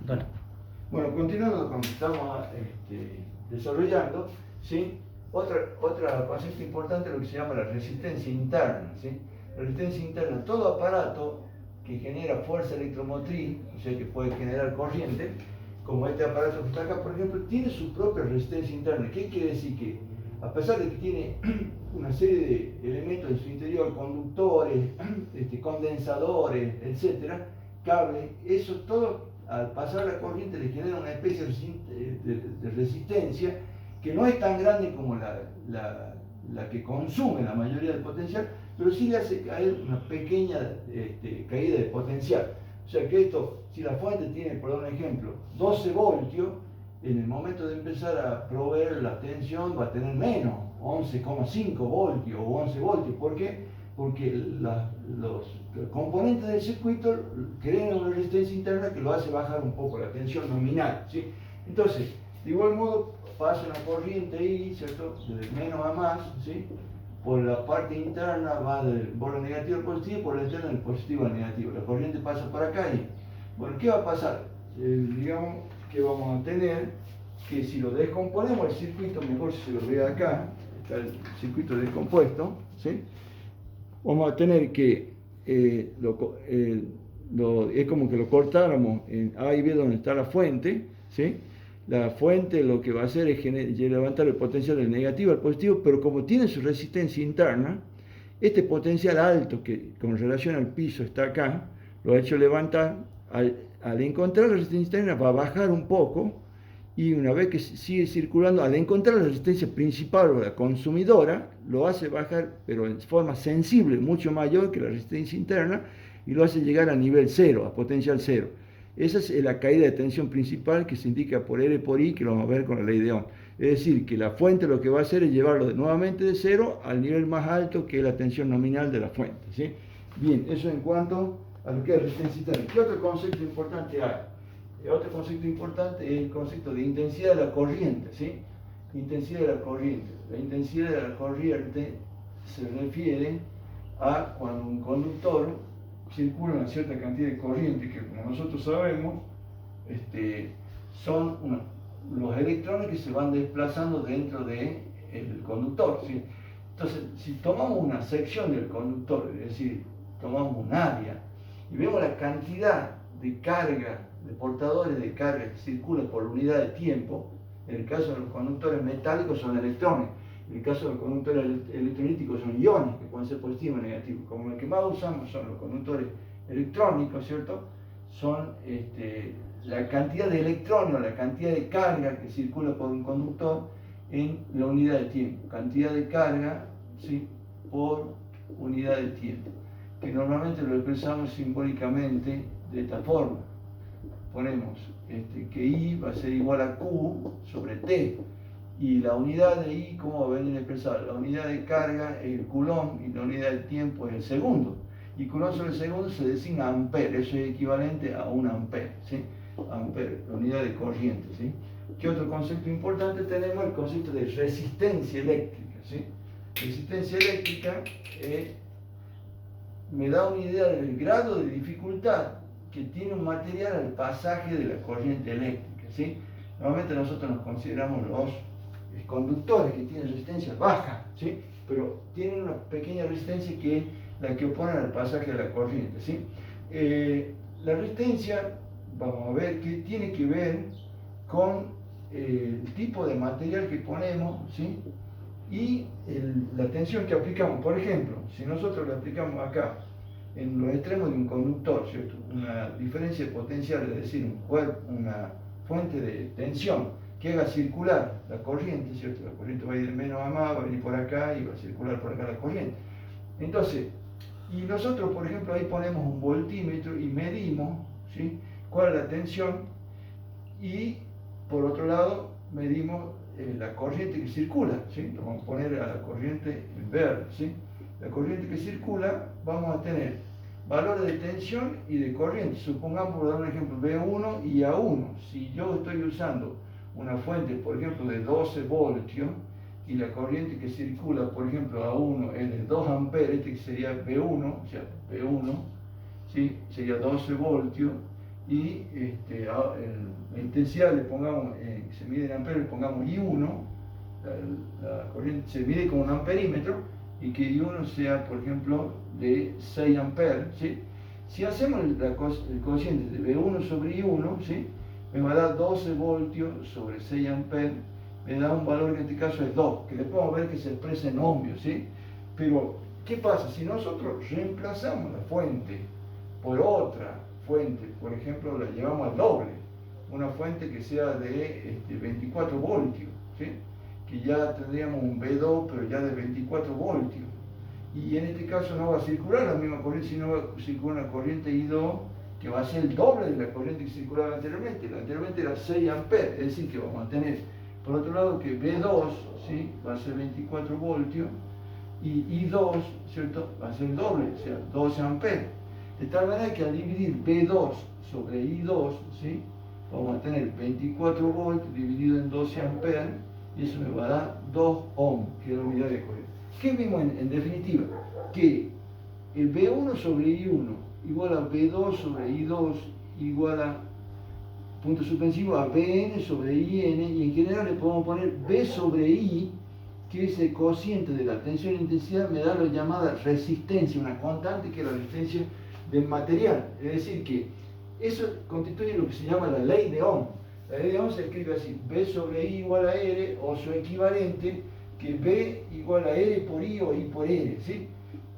Dale. Bueno, continuando con lo que estamos desarrollando, ¿sí? Otra concepto importante es lo que se llama la resistencia interna, ¿sí? La resistencia interna, todo aparato que genera fuerza electromotriz, o sea que puede generar corriente, como este aparato que está acá, por ejemplo, tiene su propia resistencia interna. ¿Qué quiere decir? Que a pesar de que tiene una serie de elementos en su interior, conductores, condensadores, etcétera, cables, eso todo al pasar la corriente le genera una especie de resistencia que no es tan grande como la que consume la mayoría del potencial, pero sí le hace caer una pequeña caída de potencial. O sea que esto, si la fuente tiene, por dar un ejemplo, 12 voltios, en el momento de empezar a proveer la tensión va a tener menos, 11,5 voltios o 11 voltios. ¿Por qué? Porque los componentes del circuito crean una resistencia interna que lo hace bajar un poco la tensión nominal, ¿sí? Entonces, de igual modo, pasa una corriente ahí, ¿cierto? De menos a más, ¿sí? Por la parte interna va del borde negativo al positivo, por la externa del positivo al negativo. La corriente pasa por acá y, bueno, ¿qué va a pasar? Digamos que vamos a tener que si lo descomponemos el circuito, mejor si se lo ve acá, está el circuito descompuesto, ¿sí? Vamos a tener que es como que lo cortáramos en A y B donde está la fuente, ¿sí? La fuente lo que va a hacer es levantar el potencial del negativo al positivo, pero como tiene su resistencia interna, este potencial alto que con relación al piso está acá, lo ha hecho levantar, al encontrar la resistencia interna va a bajar un poco, y una vez que sigue circulando, al encontrar la resistencia principal o la consumidora, lo hace bajar, pero en forma sensible, mucho mayor que la resistencia interna, y lo hace llegar a nivel cero, a potencial cero. Esa es la caída de tensión principal que se indica por R por I, que lo vamos a ver con la ley de Ohm. Es decir, que la fuente lo que va a hacer es llevarlo nuevamente de cero al nivel más alto que es la tensión nominal de la fuente, ¿sí? Bien, eso en cuanto a lo que es resistencia interna. ¿Qué otro concepto importante hay? Otro concepto importante es el concepto de intensidad de la corriente, ¿sí? Intensidad de la corriente. La intensidad de la corriente se refiere a cuando un conductor circula una cierta cantidad de corriente que, como nosotros sabemos, son los electrones que se van desplazando dentro del conductor, ¿sí? Entonces, si tomamos una sección del conductor, es decir, tomamos un área y vemos la cantidad de carga, de portadores de carga que circulan por unidad de tiempo, en el caso de los conductores metálicos son electrones, en el caso de los conductores electrolíticos son iones, que pueden ser positivos o negativos. Como el que más usamos son los conductores electrónicos, ¿cierto? Son la cantidad de electrones, la cantidad de carga que circula por un conductor en la unidad de tiempo. Cantidad de carga, ¿sí?, por unidad de tiempo, que normalmente lo expresamos simbólicamente de esta forma. Ponemos que I va a ser igual a Q sobre T, y la unidad de I, ¿cómo va a venir a expresar? La unidad de carga es el coulomb y la unidad de tiempo es el segundo. Y coulomb sobre el segundo se designa ampere, eso es equivalente a un ampere, ¿sí? Ampere, la unidad de corriente, ¿sí? ¿Qué otro concepto importante tenemos? El concepto de resistencia eléctrica, ¿sí? Resistencia eléctrica me da una idea del grado de dificultad que tiene un material al pasaje de la corriente eléctrica, ¿sí? Normalmente nosotros nos consideramos los conductores que tienen resistencia baja, ¿sí?, pero tienen una pequeña resistencia que es la que oponen al pasaje de la corriente, ¿sí? La resistencia, vamos a ver, que tiene que ver con el tipo de material que ponemos, ¿sí?, y la tensión que aplicamos. Por ejemplo, si nosotros le aplicamos acá en los extremos de un conductor, ¿cierto?, una diferencia potencial, es decir, una fuente de tensión que haga circular la corriente, ¿cierto? La corriente va a ir de menos a más, va a venir por acá y va a circular por acá la corriente. Entonces, y nosotros, por ejemplo, ahí ponemos un voltímetro y medimos, ¿sí?, cuál es la tensión, y por otro lado medimos la corriente que circula, ¿sí? Lo vamos a poner a la corriente en verde, ¿sí? La corriente que circula, vamos a tener valores de tensión y de corriente. Supongamos, por dar un ejemplo, B1 y A1. Si yo estoy usando una fuente, por ejemplo, de 12 voltios, y la corriente que circula, por ejemplo, A1 es de 2 amperes, este sería B1, o sea, B1, ¿sí?, sería 12 voltios, y la intensidad le pongamos, se mide en amperes, le pongamos I1, la corriente se mide con un amperímetro y que I1 sea, por ejemplo, de 6 amperes, ¿sí? Si hacemos el cociente de V1 sobre I1, ¿sí? Me va a dar 12 voltios sobre 6 amperes, me da un valor que en este caso es 2, que después vamos a ver que se expresa en ohmios, ¿sí? Pero, ¿qué pasa? Si nosotros reemplazamos la fuente por otra fuente, por ejemplo, la llevamos al doble, una fuente que sea de 24 voltios, ¿sí? Que ya tendríamos un V2, pero ya de 24 voltios. Y en este caso no va a circular la misma corriente, sino va a circular una corriente I2 que va a ser el doble de la corriente que circulaba anteriormente. La anteriormente era 6 amperes, es decir, que vamos a tener, por otro lado, que V2, ¿sí? Va a ser 24 voltios, y I2, ¿cierto? Va a ser el doble, o sea, 12 amperes. De tal manera que al dividir V2 sobre I2, ¿sí? Vamos a tener 24 voltios dividido en 12 amperes, y eso me va a dar 2 ohms, que es la unidad de corriente. ¿Qué vimos en definitiva? Que el V1 sobre I1 igual a V2 sobre I2 igual a, punto suspensivo, a Vn sobre In, y en general le podemos poner V sobre I, que es el cociente de la tensión e intensidad, me da la llamada resistencia, una constante que es la resistencia del material. Es decir, que eso constituye lo que se llama la ley de Ohm. La ley de Ohm se escribe así: V sobre I igual a R, o su equivalente, que V igual a R por I o I por R, ¿sí?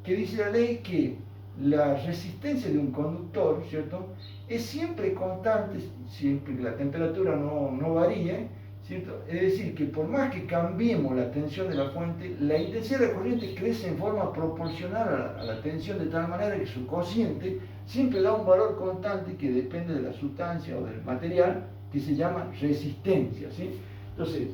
Que dice la ley que la resistencia de un conductor, ¿cierto?, es siempre constante, siempre que la temperatura no varíe, ¿cierto? Es decir, que por más que cambiemos la tensión de la fuente, la intensidad de la corriente crece en forma proporcional a la tensión, de tal manera que su cociente siempre da un valor constante que depende de la sustancia o del material, que se llama resistencia, ¿sí? Entonces,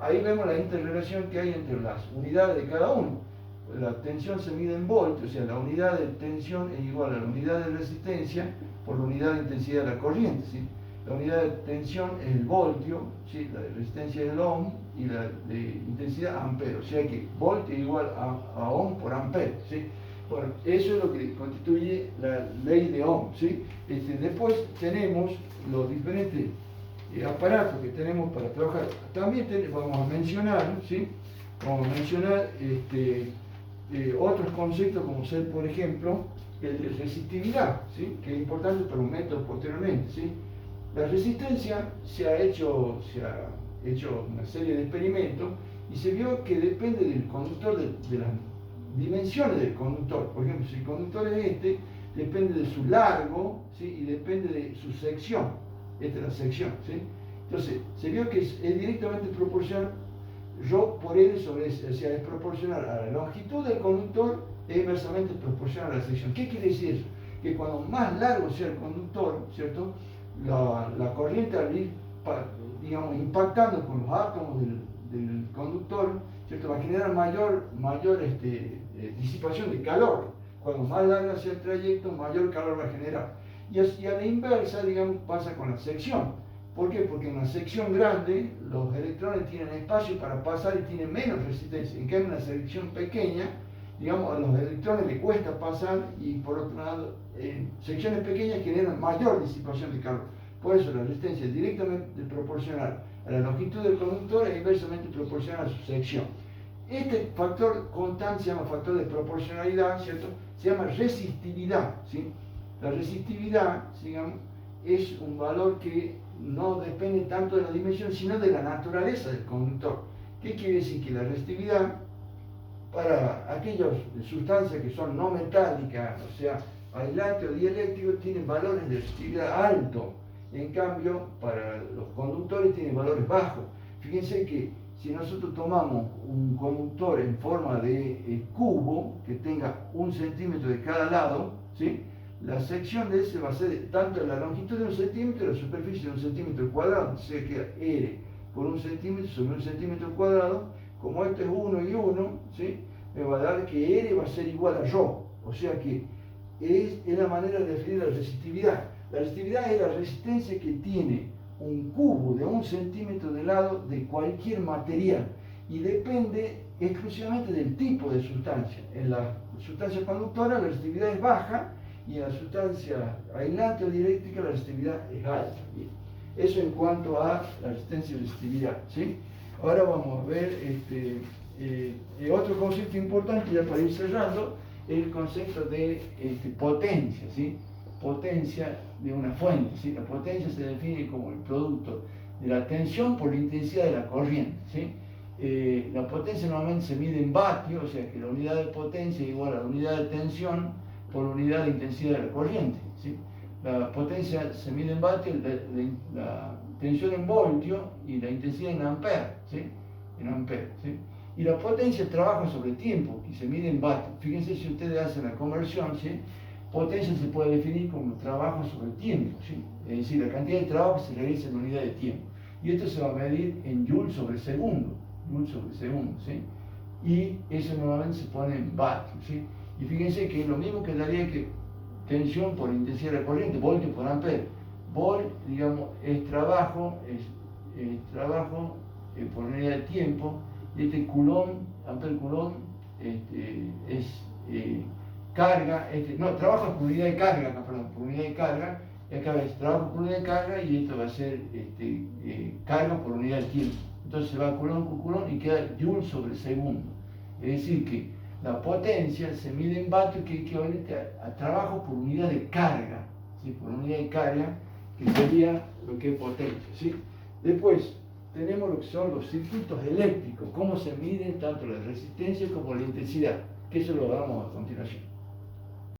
ahí vemos la interrelación que hay entre las unidades de cada uno. La tensión se mide en voltios, o sea, la unidad de tensión es igual a la unidad de resistencia por la unidad de intensidad de la corriente, ¿sí? La unidad de tensión es el voltio, ¿sí? La de resistencia es el ohm, y la de intensidad ampere, o sea que voltio es igual a ohm por ampere, ¿sí? Bueno, eso es lo que constituye la ley de Ohm, ¿sí? Después tenemos los diferentes aparatos que tenemos para trabajar. También vamos a mencionar, ¿sí? Vamos a mencionar otros conceptos, como ser, por ejemplo, el de resistividad, ¿sí? Que es importante para un método posteriormente, ¿sí? La resistencia se ha hecho una serie de experimentos y se vio que depende del conductor, de las dimensiones del conductor. Por ejemplo, si el conductor es depende de su largo, ¿sí? Y depende de su sección. Esta es la sección, ¿sí? Entonces, se vio que es directamente proporcional ρ por L sobre S, o sea, es proporcional a la longitud del conductor e inversamente proporcional a la sección. ¿Qué quiere decir eso? Que cuando más largo sea el conductor, ¿cierto?, la corriente al ir, digamos, impactando con los átomos del conductor, ¿cierto?, va a generar mayor disipación de calor. Cuando más largo sea el trayecto, mayor calor va a generar. Y a la inversa, digamos, pasa con la sección. ¿Por qué? Porque en una sección grande los electrones tienen espacio para pasar y tienen menos resistencia. En cambio, en una sección pequeña, digamos, a los electrones les cuesta pasar, y por otro lado, secciones pequeñas generan mayor disipación de calor. Por eso la resistencia es directamente proporcional a la longitud del conductor e inversamente proporcional a su sección. Este factor constante se llama factor de proporcionalidad, ¿cierto? Se llama resistividad, ¿sí? La resistividad, digamos, es un valor que no depende tanto de la dimensión, sino de la naturaleza del conductor. ¿Qué quiere decir? Que la resistividad, para aquellas sustancias que son no metálicas, o sea, aislantes o dieléctricos, tienen valores de resistividad altos. En cambio, para los conductores tienen valores bajos. Fíjense que si nosotros tomamos un conductor en forma de cubo, que tenga 1 centímetro de cada lado, ¿sí?, la sección de ese va a ser tanto la longitud de 1 centímetro y la superficie de 1 centímetro cuadrado, o sea que R por 1 centímetro sobre 1 centímetro cuadrado. Como esto es 1 y 1, ¿sí?, me va a dar que R va a ser igual a ρ, o sea que es la manera de definir la resistividad. La resistividad es la resistencia que tiene un cubo de 1 centímetro de lado de cualquier material, y depende exclusivamente del tipo de sustancia. En la sustancia conductora la resistividad es baja, y en la sustancia aislante o dieléctrica la resistividad es alta. Bien. Eso en cuanto a la resistencia y resistividad, ¿sí? Ahora vamos a ver otro concepto importante, ya para ir cerrando, el concepto de potencia, ¿sí? Potencia de una fuente, ¿sí? La potencia se define como el producto de la tensión por la intensidad de la corriente, ¿sí? La potencia normalmente se mide en vatios, o sea que la unidad de potencia es igual a la unidad de tensión por la unidad de intensidad de la corriente, ¿sí? La potencia se mide en vatios, la tensión en voltio y la intensidad en ampere, ¿sí? En ampere, ¿sí? Y la potencia trabaja sobre tiempo y se mide en vatios. Fíjense si ustedes hacen la conversión, ¿sí? Potencia se puede definir como trabajo sobre tiempo, ¿sí? Es decir, la cantidad de trabajo que se realiza en unidad de tiempo. Y esto se va a medir en joules sobre segundo, ¿sí? Y eso normalmente se pone en vatios, ¿sí? Y fíjense que es lo mismo que daría que tensión por intensidad de la corriente, voltio por ampere. Volt, digamos, es trabajo por unidad de tiempo, y coulomb, ampere coulomb, es carga, trabajo por unidad de carga, acá, perdón, por unidad de carga, y acá ves trabajo por unidad de carga, y esto va a ser carga por unidad de tiempo. Entonces se va coulomb con coulomb y queda joule sobre segundo. Es decir que la potencia se mide en vatios, que es equivalente a trabajo por unidad de carga, ¿sí? Por unidad de carga, que sería lo que es potencia, ¿sí? Después tenemos lo que son los circuitos eléctricos, cómo se mide tanto la resistencia como la intensidad, que eso lo damos a continuación.